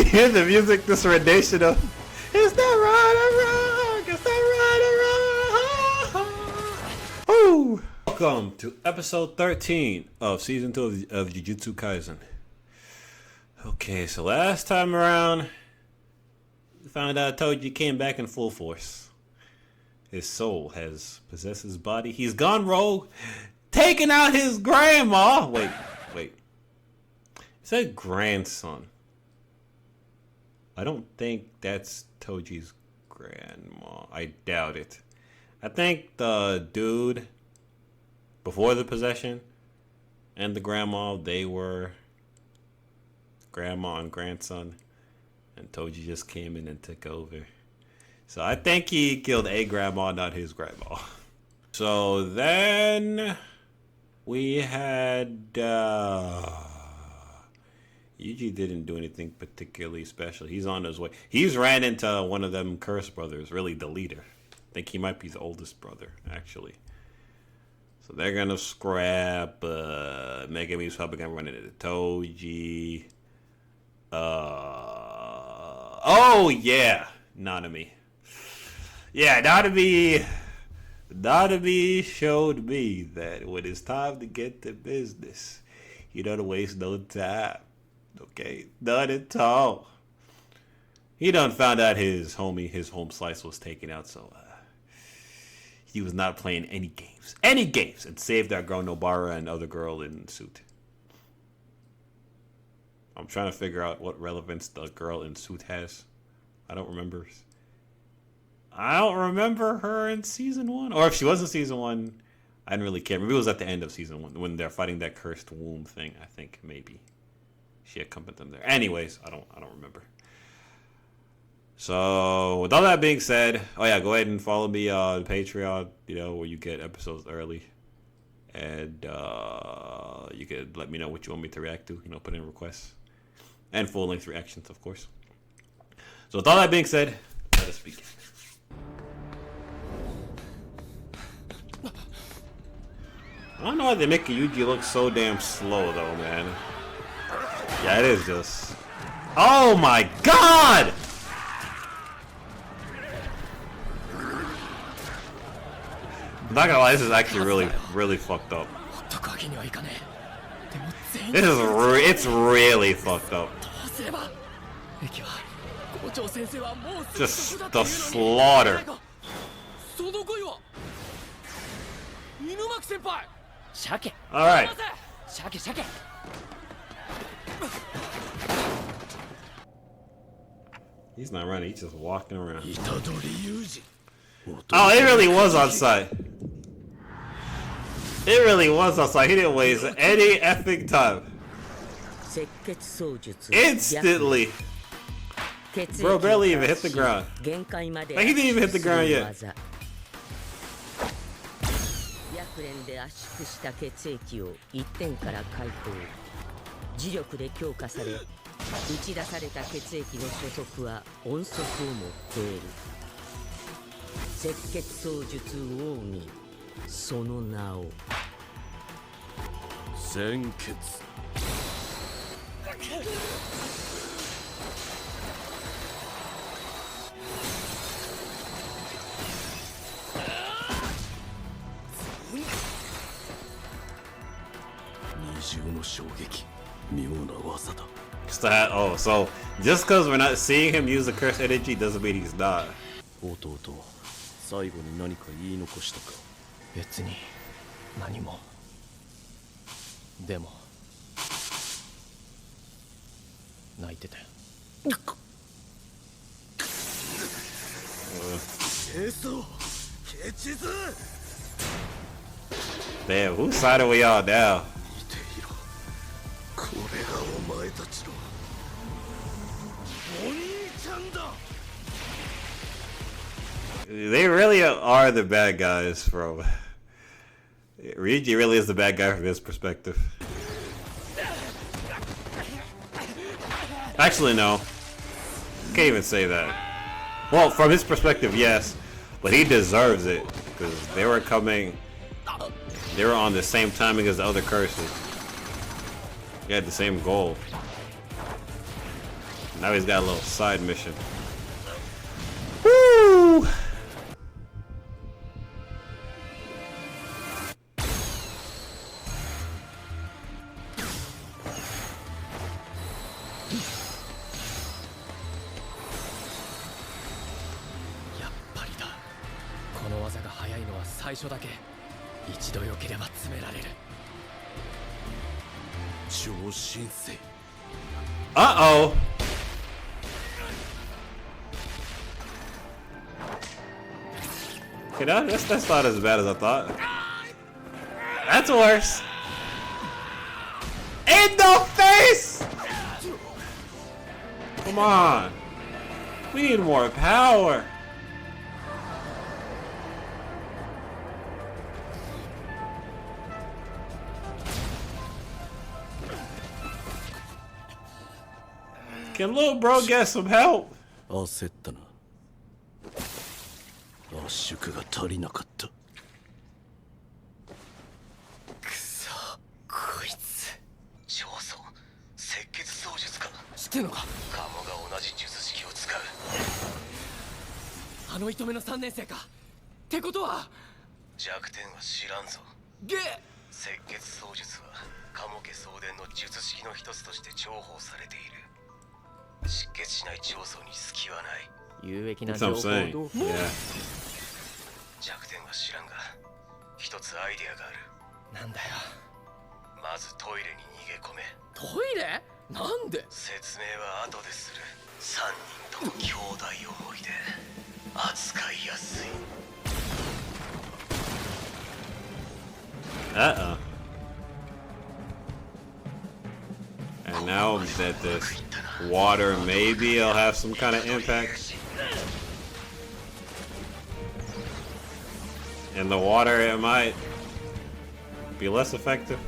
hear the music, this rendition of "Is that right or wrong? Is that right or wrong?" Woo! Welcome to episode 13 of season 2 of Jujutsu Kaisen. Okay, so last time around, we found out Toji came back in full force. His soul has possessed his body. He's gone rogue, taking out his grandma. Wait. It said grandson. I don't think that's Toji's grandma. I doubt it. I think the dude before the possession and the grandma, they were grandma and grandson. And Toji just came in and took over. So I think he killed a grandma, not his grandma. So then we had Yuji didn't do anything particularly special. He's on his way. He's ran into one of them cursed brothers, really the leader. I think he might be the oldest brother, actually. So they're gonna scrap. Megami's probably gonna run into Toji. Oh yeah, Nanami. Yeah, Nanami showed me that when it's time to get to business, you don't waste no time. Okay, none at all. He done found out his home slice was taken out, so he was not playing any games, and saved that girl Nobara and other girl in suit. I'm trying to figure out what relevance the girl in suit has. I don't remember her in season 1, or if she was in season 1, I didn't really care. Maybe it was at the end of season 1 when they're fighting that cursed womb thing. I think maybe she accompanied them there. Anyways, I don't remember. So with all that being said, oh yeah, go ahead and follow me on Patreon, where you get episodes early. And you could let me know what you want me to react to, put in requests. And full-length reactions, of course. So with all that being said, let us begin. I don't know why they make Yuji look so damn slow, though, man. Yeah, it is just... Oh my god! I'm not gonna lie, this is actually really fucked up. It's really fucked up. Just the slaughter. Alright. He's not running, he's just walking around. Oh, it really was on site. It really was on site. He didn't waste any effing time. Instantly. Bro barely even hit the ground. Like, he didn't even hit the ground yet. Oh, so just because we're not seeing him use the cursed energy doesn't mean he's not. Damn, whose side are we on now? They really are the bad guys from... Ryuji really is the bad guy from his perspective. Actually, no. Can't even say that. Well, from his perspective, yes. But he deserves it. Because they were coming... They were on the same timing as the other curses. They had the same goal. Now he's got a little side mission. Woo! Uh-oh. Okay, that's not as bad as I thought. That's worse. In the face! Come on. We need more power. Can little bro get some help? 焦ったな。圧縮が足りなかった。くそ、こいつ。超層、赤血操術か。知ってんのか？カモが同じ術式を使う。あの糸目の3年生か。ってことは弱点は知らんぞ。げっ。赤血操術はカモ家送電の術式の一つとして重宝されている。失血しない超層に隙はない。有益な情報をどう？弱点は知らんが、一つアイデアがある。なんだよ。まずトイレに逃げ込め。トイレ？なんで？説明は後でする。3人とも兄弟思いで扱いやすい。Uh-oh. And now that this water, maybe it'll have some kind of impact. In the water, it might be less effective.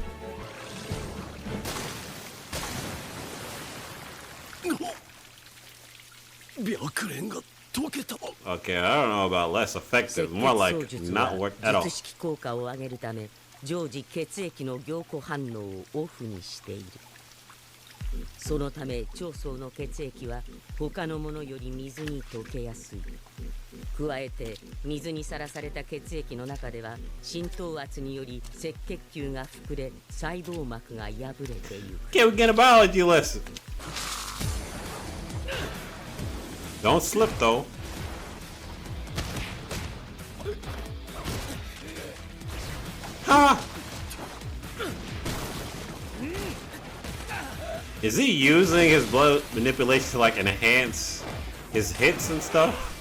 Okay, I don't know about less effective. More like not work at all. 常時血液の凝固反応をオフにしている。そのため長層の血液は他のものより水に溶けやすい。加えて水にさらされた血液の中では浸透圧により赤血球が膨れ細胞膜が破れている。Can't we get a biology lesson? Don't slip though. Huh? Is he using his blood manipulation to like enhance his hits and stuff?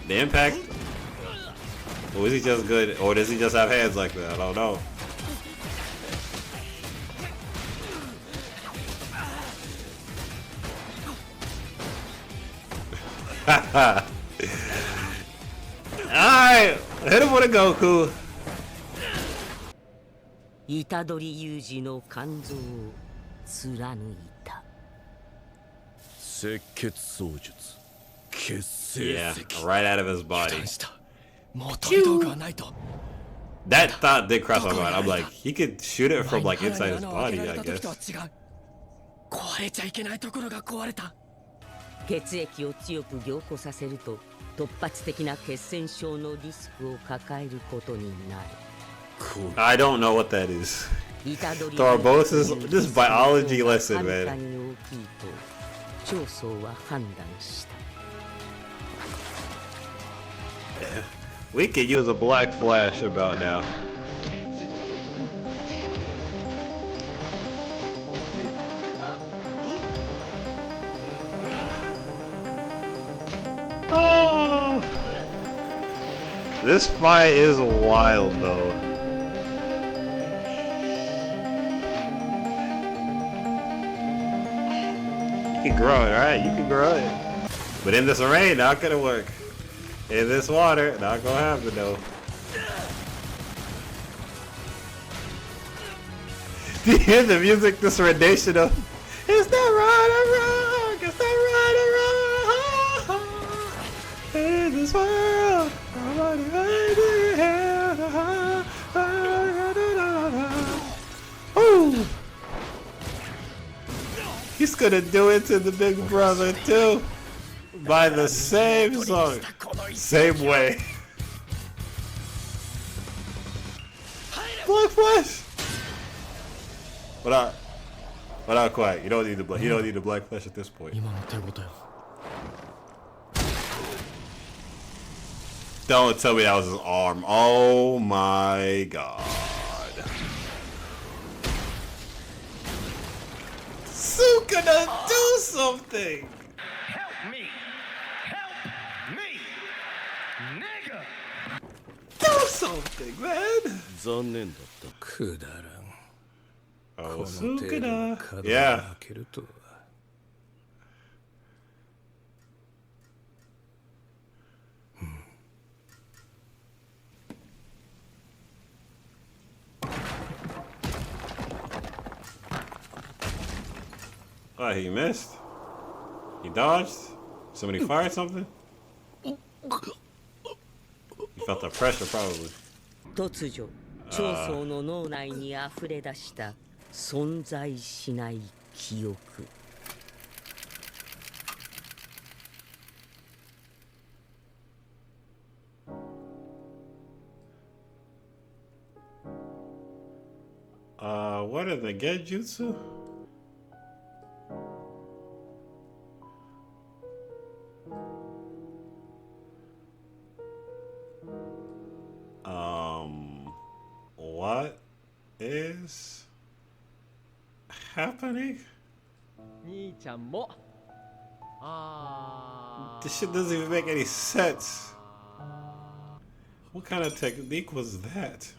The impact? Or is he just good? Or does he just have hands like that? I don't know. Alright! Hit him with a Goku! 虎杖裕二の肝臓を貫いた。赤血操術。血清 Yeah, 石。 right out of his body. もう取り道具はないと。 That thought did cross my mind. I'm like, he could shoot it from like inside his body, I guess. 壊れちゃいけないところが壊れた。血液を強く凝固させると突発的な血栓症のリスクを抱えることになる。I don't know what that is. Thrombosis, this biology lesson, man. 長層は判断した。We could use a black flash about now. Oh, this fight is wild though. You can grow it, right? You can grow it. But in this rain, not gonna work. In this water, not gonna happen though. Do you hear the music? This rendition of "Is that right or wrong? Is that right or wrong? In this world, nobody made it here." Ooh. He's gonna do it to the big brother too. By the same song. Same way. Black flesh! But not quite. You don't need the black flesh at this point. Don't tell me that was his arm. Oh my god. Sukuna, do something! Help me! Help me! Nigga! Do something, man! 残念だったくだらん Oh, この程度の Sukuna. 角を Yeah. 開けるとは Oh, he missed? He dodged? Somebody fired something? He felt the pressure, probably. 突如長宗の脳内にあふれ出した存在しない記憶。What are the Genjutsu? What is happening? 兄ちゃんも This shit doesn't even make any sense. What kind of technique was that?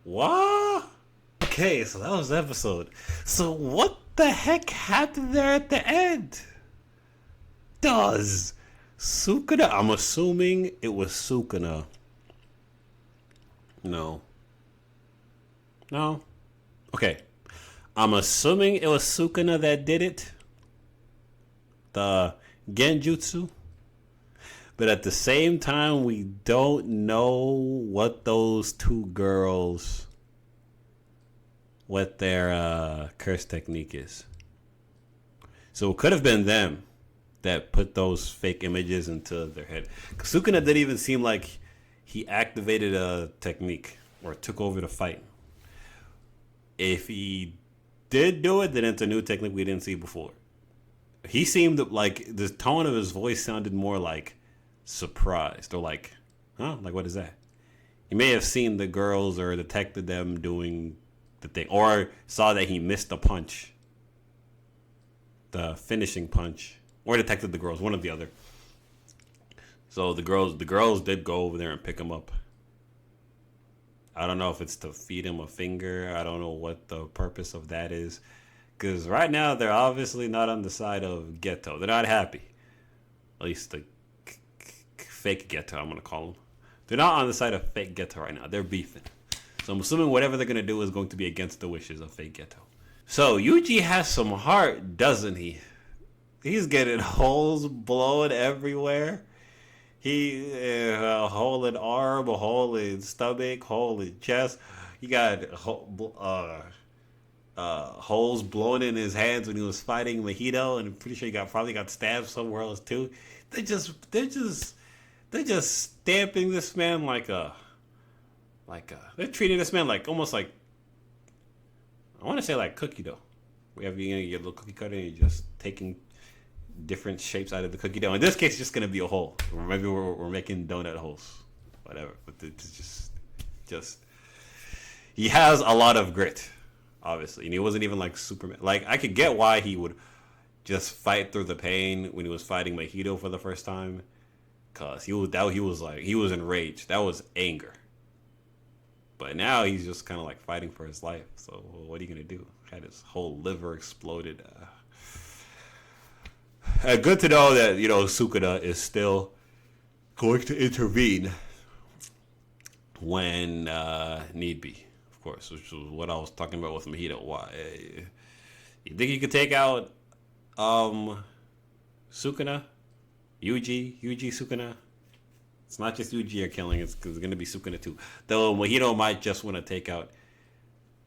What? Okay, so that was the episode. So what the heck happened there at the end? Does Sukuna? I'm assuming it was Sukuna. No. No? Okay. I'm assuming it was Sukuna that did it. The Genjutsu. But at the same time, we don't know what those two girls, what their curse technique is. So it could have been them that put those fake images into their head. Sukuna didn't even seem like he activated a technique or took over the fight. If he did do it, then it's a new technique we didn't see before. He seemed like the tone of his voice sounded more like surprised or like, huh? Like, what is that? He may have seen the girls or detected them doing the thing, or saw that he missed the punch, the finishing punch, or detected the girls, one or the other. So the girls did go over there and pick him up. I don't know if it's to feed him a finger. I don't know what the purpose of that is, because right now they're obviously not on the side of Geto. They're not happy. At least the fake Geto, I'm gonna call them. They're not on the side of fake Geto right now. They're beefing. So I'm assuming whatever they're gonna do is going to be against the wishes of fake Geto. So Yuji has some heart, doesn't he? He's getting holes blown everywhere. He a hole in arm, a hole in stomach, hole in chest. He got holes blown in his hands when he was fighting Mojito, and I'm pretty sure he probably got stabbed somewhere else too. They're just stamping this man they're treating this man like almost like, I want to say like cookie dough. We have your little cookie cutter and you're just taking different shapes out of the cookie dough. In this case, it's just gonna be a hole. Or maybe we're making donut holes, whatever. But it's just he has a lot of grit, obviously, and he wasn't even like Superman. Like, I could get why he would just fight through the pain when he was fighting Mojito for the first time, cause he was enraged. That was anger. But now he's just kind of like fighting for his life. So what are you gonna do? Had his whole liver exploded. Good to know that, Sukuna is still going to intervene when need be. Of course, which was what I was talking about with Mahito. Why? You think you could take out Sukuna? Yuji Sukuna? It's not just Yuji you're killing, it's going to be Sukuna too. Though Mahito might just want to take out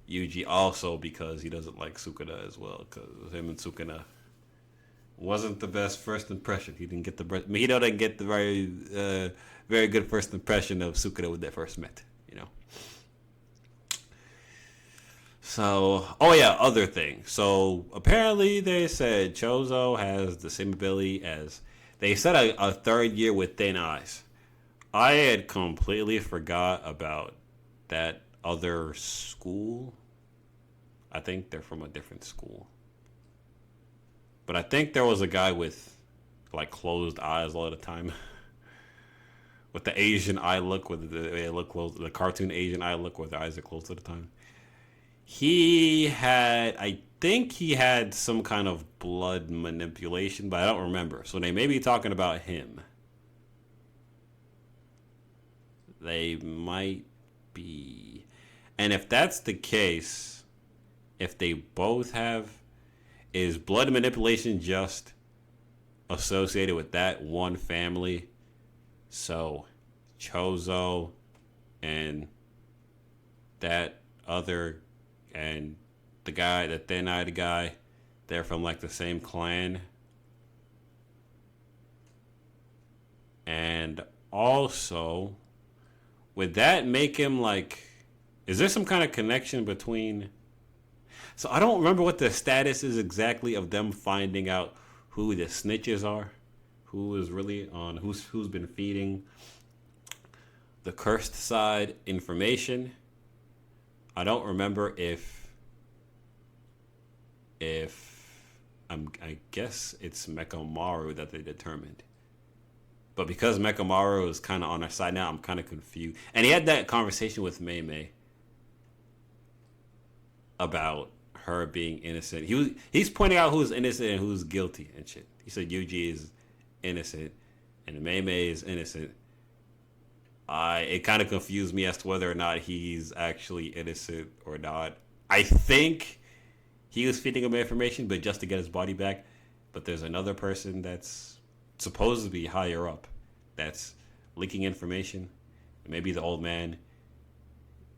Yuji also because he doesn't like Sukuna as well, because him and Sukuna wasn't the best first impression. He didn't get the Mahito didn't get the very good first impression of Sukuna when they first met, you know. So, oh yeah, other thing. So apparently they said Choso has the same ability as, they said a third year with thin eyes. I had completely forgot about that other school. I think they're from a different school. But I think there was a guy with like closed eyes all the time. With the Asian eye look, with they look closed, the cartoon Asian eye look where the eyes are closed all the time. I think he had some kind of blood manipulation, but I don't remember. So they may be talking about him. They might be. And if that's the case, if they both have, is blood manipulation just associated with that one family? So Choso and that other, and the guy, the thin-eyed guy, they're from like the same clan. And also, would that make him like, is there some kind of connection between, so I don't remember what the status is exactly of them finding out who the snitches are, who is really on, who's been feeding the cursed side information. I don't remember if I guess it's Mekamaru that they determined. But because Mekamaru is kind of on our side now, I'm kind of confused. And he had that conversation with Mei Mei about her being innocent. He's pointing out who's innocent and who's guilty and shit. He said Yuji is innocent and Mei Mei is innocent. It kind of confused me as to whether or not he's actually innocent or not. I think he was feeding him information, but just to get his body back. But there's another person that's supposed to be higher up that's leaking information. Maybe the old man.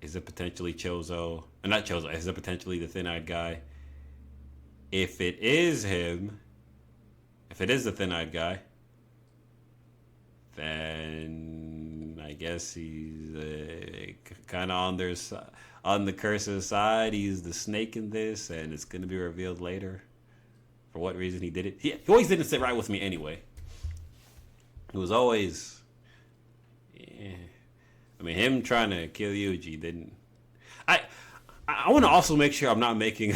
Is it potentially Choso? Not Choso. Is it potentially the thin-eyed guy? If it is him, if it is the thin-eyed guy, then I guess he's kind of on the curse's side. He's the snake in this, and it's going to be revealed later for what reason he did it. He always didn't sit right with me anyway. It was always, yeah. I mean, him trying to kill Yuji didn't. I want to also make sure I'm not making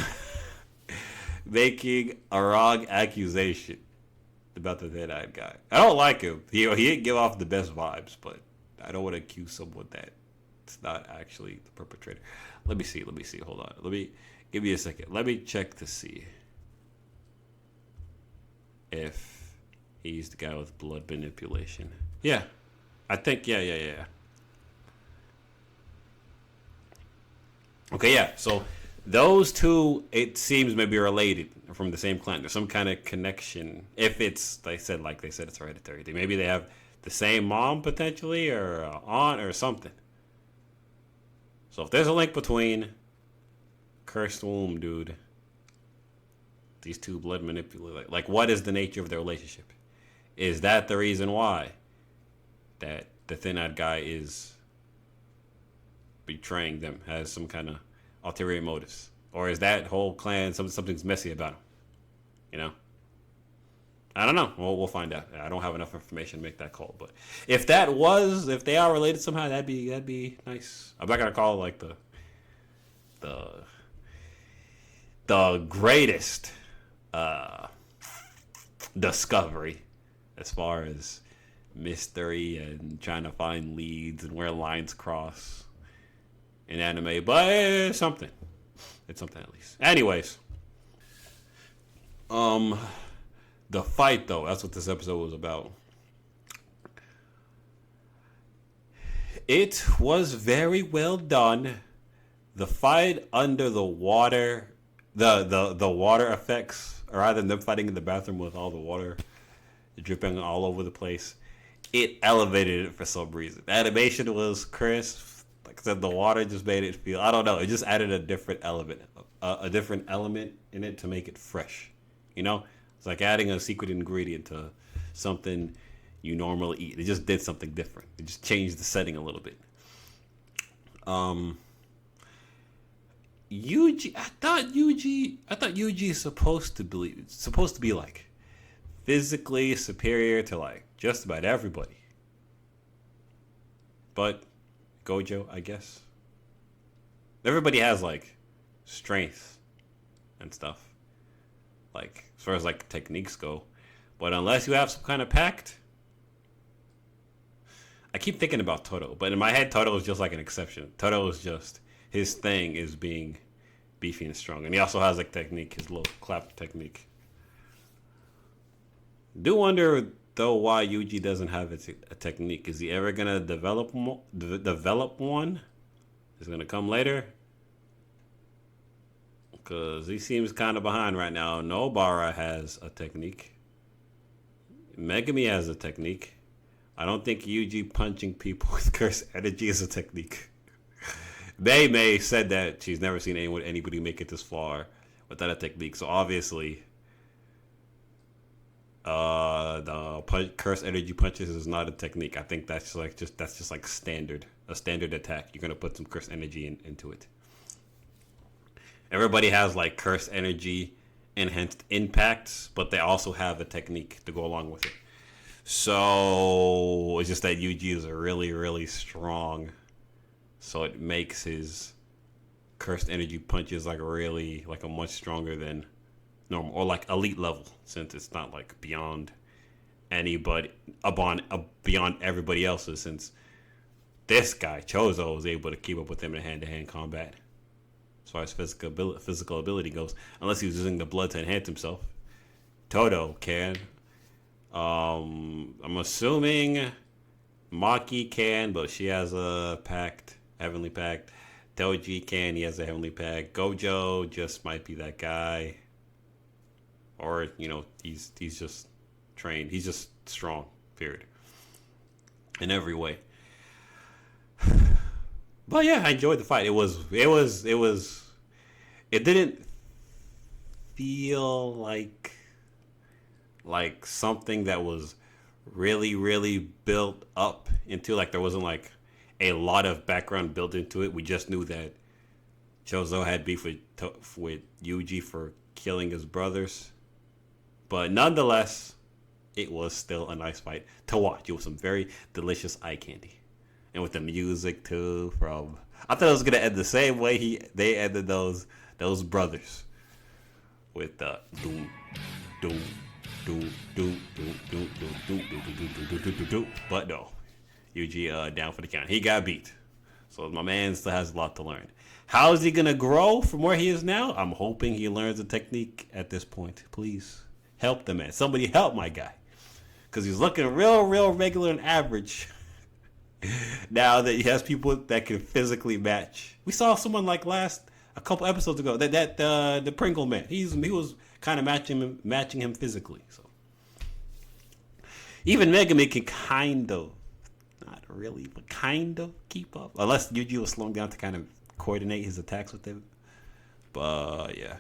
a wrong accusation about the thin-eyed guy. I don't like him. He didn't give off the best vibes, but I don't want to accuse someone that it's not actually the perpetrator. Let me see. Hold on. Give me a second. Let me check to see if he's the guy with blood manipulation. Yeah. I think, yeah. Okay, yeah. So those two, it seems maybe related from the same clan. There's some kind of connection. If it's, they said it's hereditary. Maybe they have the same mom potentially, or aunt or something. So if there's a link between cursed womb dude, these two blood manipulators, like what is the nature of their relationship? Is that the reason why that the thin-eyed guy is betraying them, has some kind of ulterior motives? Or is that whole clan something's messy about him? You know? I don't know. We'll find out. I don't have enough information to make that call. But if they are related somehow, that'd be nice. I'm not gonna call it like the greatest discovery as far as mystery and trying to find leads and where lines cross in anime, but it's something. It's something at least. Anyways, the fight though, that's what this episode was about. It was very well done. the fight under the water, the water effects, or rather than them fighting in the bathroom with all the water dripping all over the place, it elevated it for some reason. The animation was crisp. Like I said, the water just made it feel, I don't know, it just added a different element in it to make it fresh. You know, it's like adding a secret ingredient to something you normally eat. It just did something different. It just changed the setting a little bit. Yuji, I thought Yuji is supposed to be like physically superior to like just about everybody. But Gojo, I guess. Everybody has like strength and stuff. Like as far as like techniques go. But unless you have some kind of pact, I keep thinking about Toto, but in my head Toto is just like an exception. Toto is just, his thing is being beefy and strong. And he also has like technique, his little clap technique. Do wonder though why Yuji doesn't have a technique. Is he ever gonna develop one? Is it gonna come later? Because he seems kind of behind right now. Nobara has a technique. Megami has a technique. I don't think Yuji punching people with cursed energy is a technique. May said that she's never seen anybody make it this far without a technique. So obviously, the cursed energy punches is not a technique. I think that's just like a standard attack. You're gonna put some cursed energy into it. Everybody has like cursed energy enhanced impacts, but they also have a technique to go along with it. So it's just that Yuji is really, really strong. So it makes his cursed energy punches like a much stronger than normal, or like elite level, since it's not like beyond anybody, beyond everybody else's, since this guy, Choso, was able to keep up with him in hand-to-hand combat. As far as physical ability goes, unless he was using the blood to enhance himself. Toto can. I'm assuming Maki can, but she has a heavenly pact. Doji can, he has a heavenly pact. Gojo just might be that guy. Or, he's just trained. He's just strong, period. In every way. But yeah, I enjoyed the fight. It didn't feel like something that was really, really built up into, like there wasn't like a lot of background built into it. We just knew that Choso had beef with Yuji for killing his brothers. But nonetheless, it was still a nice fight to watch. It was some very delicious eye candy. And with the music too, I thought it was gonna end the same way they ended those brothers, with the doom doom doom doom doom doom doom doom doom. But no, Yuji down for the count. He got beat, so my man still has a lot to learn. How is he gonna grow from where he is now? I'm hoping he learns a technique at this point. Please help the man. Somebody help my guy, because he's looking real regular and average. Now that he has people that can physically match. We saw someone like a couple episodes ago the Pringle man. He was kind of matching him physically. So even Megami can kind of, not really, but kind of keep up, unless Yuji was slowing down to kind of coordinate his attacks with him. But yeah,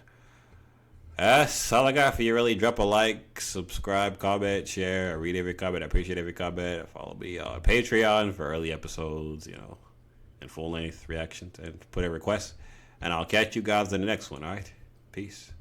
that's all I got for you. Really, drop a like, subscribe, comment, share. I read every comment. I appreciate every comment. Follow me on Patreon for early episodes, and full length reactions, and put a request. And I'll catch you guys in the next one. All right, peace.